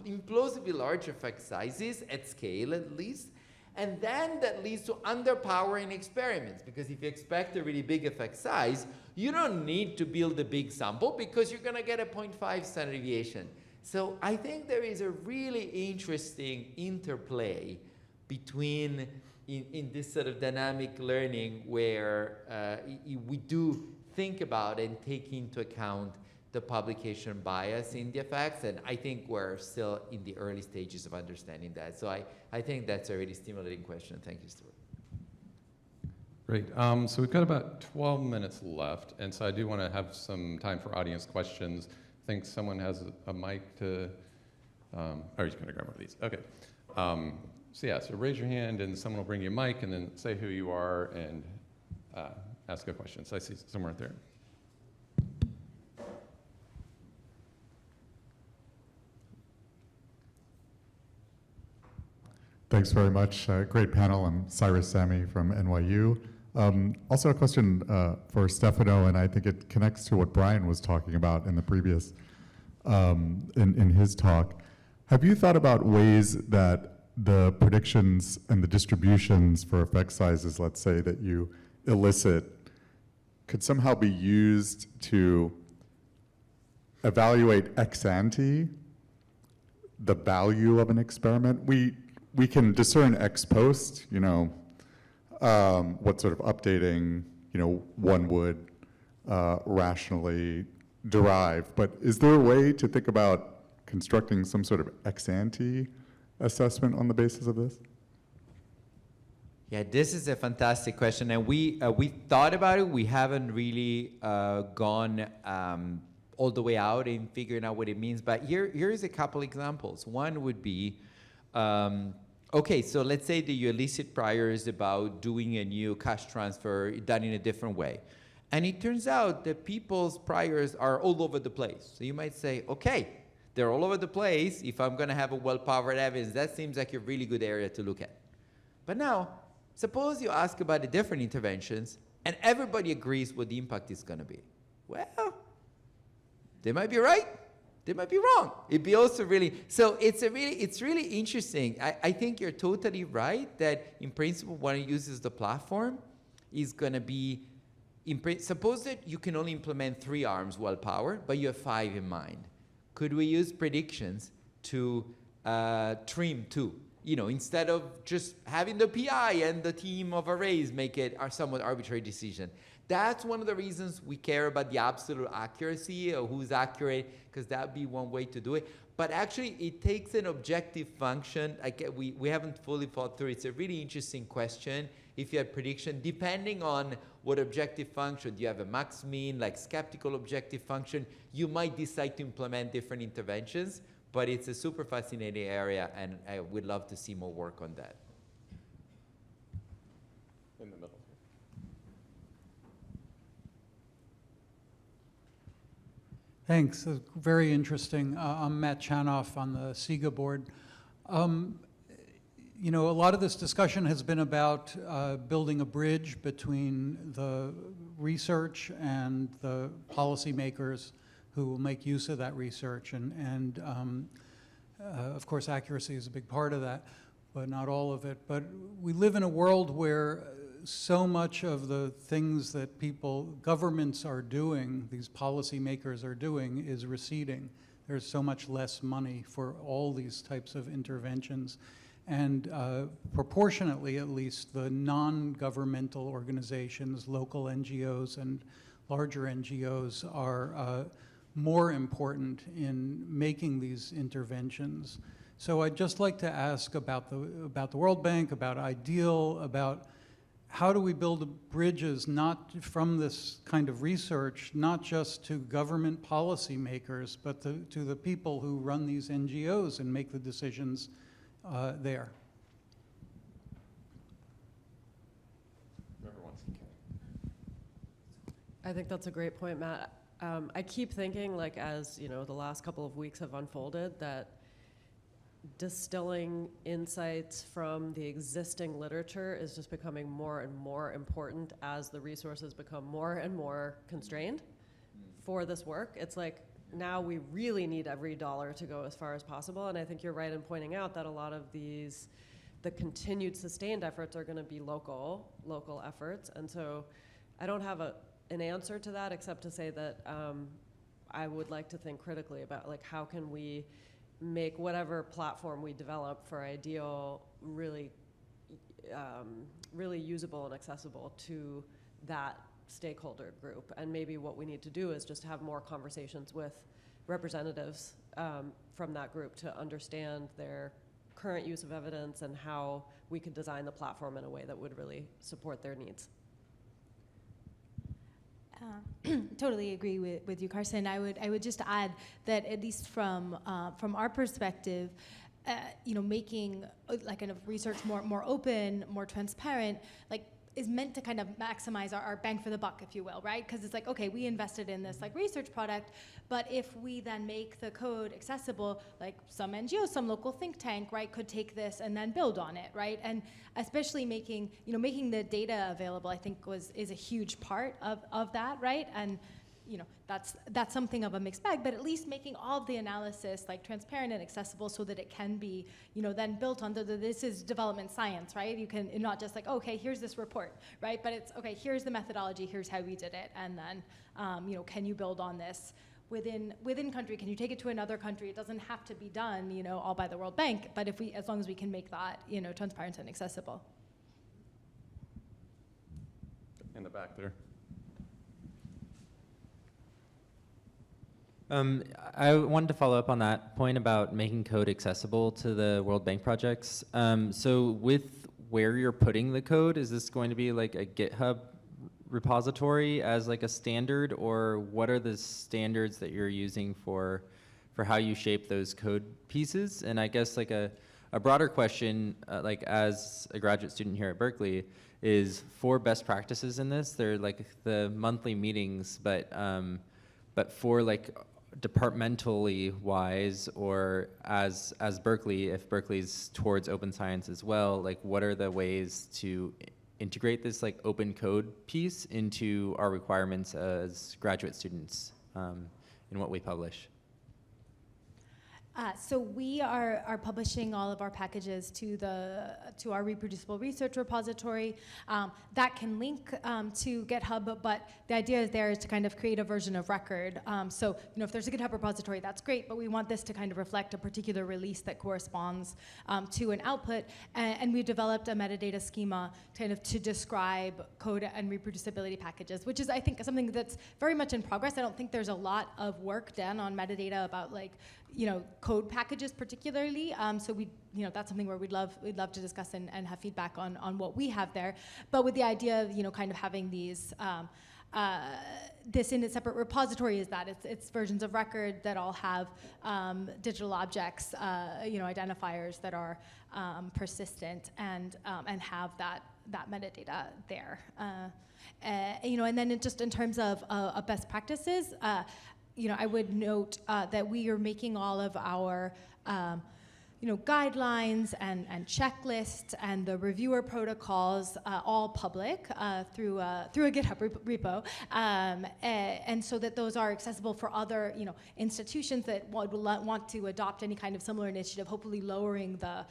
implausibly large effect sizes, at scale at least, and then that leads to underpowering experiments, because if you expect a really big effect size, you don't need to build a big sample because you're going to get a 0.5 standard deviation. So I think there is a really interesting interplay between in this sort of dynamic learning where we do think about and take into account the publication bias in the effects, and I think we're still in the early stages of understanding that. So I think that's a really stimulating question. Thank you, Stuart. Great. So we've got about 12 minutes left, and so I do want to have some time for audience questions. I think someone has a mic to, oh, you're just going to grab one of these. Okay. So raise your hand, and someone will bring you a mic, and then say who you are and ask a question. So I see someone right there. Thanks very much. Great panel. I'm Cyrus Sami from NYU. Also a question for Stefano, and I think it connects to what Brian was talking about in the previous, in his talk. Have you thought about ways that the predictions and the distributions for effect sizes, let's say, that you elicit could somehow be used to evaluate ex ante the value of an experiment? We can discern ex post, what sort of updating, one would rationally derive. But is there a way to think about constructing some sort of ex ante assessment on the basis of this? Yeah, this is a fantastic question, and we thought about it. We haven't really gone all the way out in figuring out what it means. But here's a couple examples. One would be, okay, so let's say that you elicit priors about doing a new cash transfer done in a different way. And it turns out that people's priors are all over the place. So you might say, okay, they're all over the place. If I'm going to have a well-powered evidence, that seems like a really good area to look at. But now, suppose you ask about the different interventions, and everybody agrees what the impact is going to be. Well, they might be right. They might be wrong. It'd be also really, so it's really interesting. I think you're totally right that in principle, when it uses the platform, is going to be, suppose that you can only implement 3 arms well powered, but you have 5 in mind. Could we use predictions to trim 2? instead of just having the PI and the team of arrays make it a somewhat arbitrary decision. That's one of the reasons we care about the absolute accuracy of who's accurate, because that would be one way to do it. But actually, it takes an objective function. We haven't fully thought through it. It's a really interesting question. If you have prediction, depending on what objective function, do you have a max mean, like skeptical objective function, you might decide to implement different interventions. But it's a super fascinating area, and I would love to see more work on that. In the middle. Thanks. Very interesting. I'm Matt Chanoff on the SIGA board. A lot of this discussion has been about building a bridge between the research and the policymakers who will make use of that research. And of course, accuracy is a big part of that, but not all of it. But we live in a world where so much of the things that governments are doing, these policymakers are doing, is receding. There's so much less money for all these types of interventions. And proportionately, at least, the non-governmental organizations, local NGOs and larger NGOs are more important in making these interventions. So I'd just like to ask about the World Bank, about IDEAL, about how do we build bridges not from this kind of research, not just to government policymakers, but to the people who run these NGOs and make the decisions there. Whoever wants to. I think that's a great point, Matt. I keep thinking, like, as the last couple of weeks have unfolded, that distilling insights from the existing literature is just becoming more and more important as the resources become more and more constrained for this work. It's like, now we really need every dollar to go as far as possible. And I think you're right in pointing out that a lot of the continued sustained efforts are going to be local efforts. And so I don't have an answer to that, except to say that I would like to think critically about, like, how can we make whatever platform we develop for IDEAL really usable and accessible to that stakeholder group. And maybe what we need to do is just have more conversations with representatives from that group to understand their current use of evidence and how we could design the platform in a way that would really support their needs. Totally agree with you, Carson. I would just add that, at least from our perspective, making like kind of research more open, more transparent, like, is meant to kind of maximize our bang for the buck, if you will, right? Because it's like, okay, we invested in this like research product, but if we then make the code accessible, like some NGO, some local think tank, right, could take this and then build on it, right? And especially making the data available, I think is a huge part of that, right? And that's something of a mixed bag, but at least making all of the analysis like transparent and accessible so that it can be, then built on this is development science, right? You can not just like, okay, here's this report, right? But it's, okay, here's the methodology, here's how we did it, and then, can you build on this within country? Can you take it to another country? It doesn't have to be done, all by the World Bank, but as long as we can make that, transparent and accessible. In the back there. I wanted to follow up on that point about making code accessible to the World Bank projects. So with where you're putting the code, is this going to be like a GitHub repository as like a standard, or what are the standards that you're using for how you shape those code pieces? And I guess like a broader question, like as a graduate student here at Berkeley, is for best practices in this. They're like the monthly meetings, but for like departmentally wise, or as Berkeley, if Berkeley's towards open science as well, like what are the ways to integrate this like open code piece into our requirements as graduate students in what we publish? So we are publishing all of our packages to our reproducible research repository. That can link to GitHub, but the idea there is to kind of create a version of record. So if there's a GitHub repository, that's great, but we want this to kind of reflect a particular release that corresponds to an output. And we've developed a metadata schema kind of to describe code and reproducibility packages, which is, I think, something that's very much in progress. I don't think there's a lot of work done on metadata about code packages particularly. So that's something where we'd love to discuss and have feedback on what we have there. But with the idea of kind of having these this in a separate repository is that it's versions of record that all have digital objects, identifiers that are persistent and have that metadata there. And then just in terms of best practices, I would note that we are making all of our guidelines and checklists and the reviewer protocols all public through a GitHub repo, and so that those are accessible for other institutions that would want to adopt any kind of similar initiative, hopefully lowering the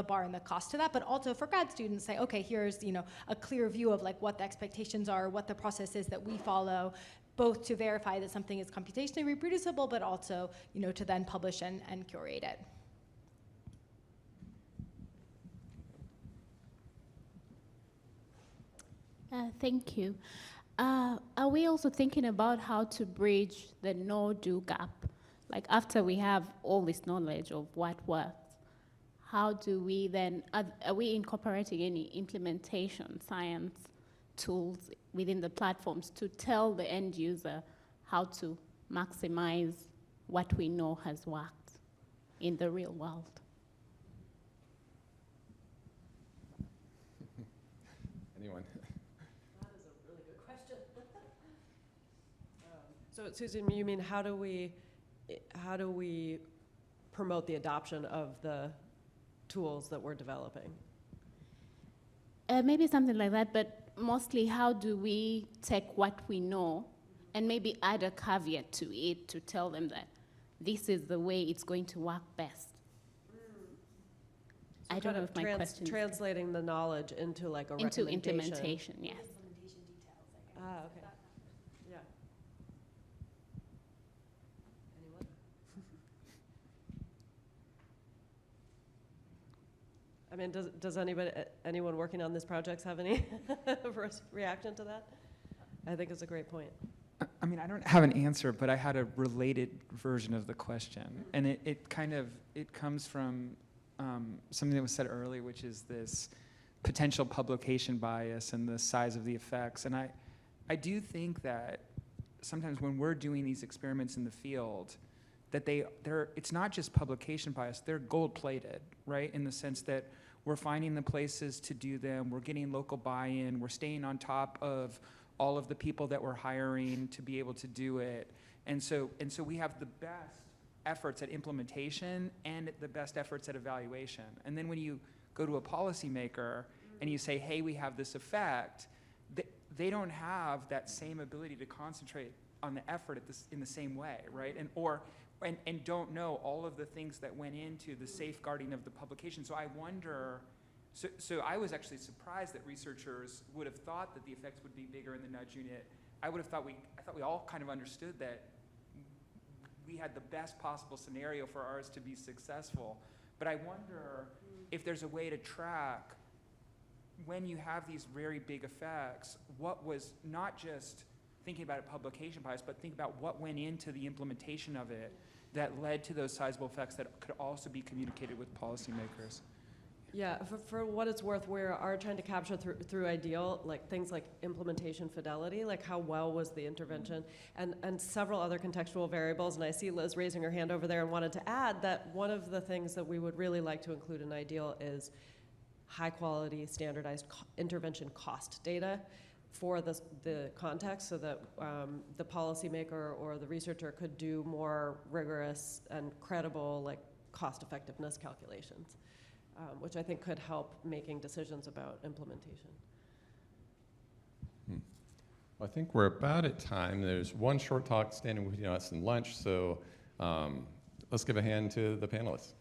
bar and the cost to that, but also for grad students say, okay, here's a clear view of what the expectations are, what the process is that we follow, both to verify that something is computationally reproducible, but also to then publish and curate it. Thank you. Are we also thinking about how to bridge the no-do gap? Like after we have all this knowledge of what works, how do we then, are we incorporating any implementation science tools within the platforms to tell the end user how to maximize what we know has worked in the real world? Anyone? That is a really good question. So Susan, you mean how do we promote the adoption of the tools that we're developing? Maybe something like that, but mostly how do we take what we know and maybe add a caveat to it to tell them that this is the way it's going to work best? So I don't know if my question translating the knowledge into like a into recommendation. implementation, yes. Implementation details, I guess. Ah, okay. Yeah. Anyone? I mean, does anyone working on this project have any reaction to that? I think it's a great point. I mean, I don't have an answer, but I had a related version of the question. And it comes from something that was said earlier, which is this potential publication bias and the size of the effects. And I do think that sometimes when we're doing these experiments in the field, that it's not just publication bias, they're gold-plated, right? In the sense that we're finding the places to do them, we're getting local buy-in, we're staying on top of all of the people that we're hiring to be able to do it. And so we have the best efforts at implementation and the best efforts at evaluation. And then when you go to a policymaker and you say, hey, we have this effect, they don't have that same ability to concentrate on the effort in the same way, right? And don't know all of the things that went into the safeguarding of the publication. So I wonder, so I was actually surprised that researchers would have thought that the effects would be bigger in the nudge unit. I thought we all kind of understood that we had the best possible scenario for ours to be successful. But I wonder if there's a way to track when you have these very big effects, what was not just thinking about a publication bias, but think about what went into the implementation of it that led to those sizable effects that could also be communicated with policymakers. Yeah, for what it's worth, we are trying to capture through ideal, like things like implementation fidelity, like how well was the intervention, and several other contextual variables. And I see Liz raising her hand over there and wanted to add that one of the things that we would really like to include in ideal is high quality standardized intervention cost data for the context, so that the policymaker or the researcher could do more rigorous and credible like cost effectiveness calculations. Which I think could help making decisions about implementation. Well, I think we're about at time. There's one short talk standing with us in lunch, so let's give a hand to the panelists.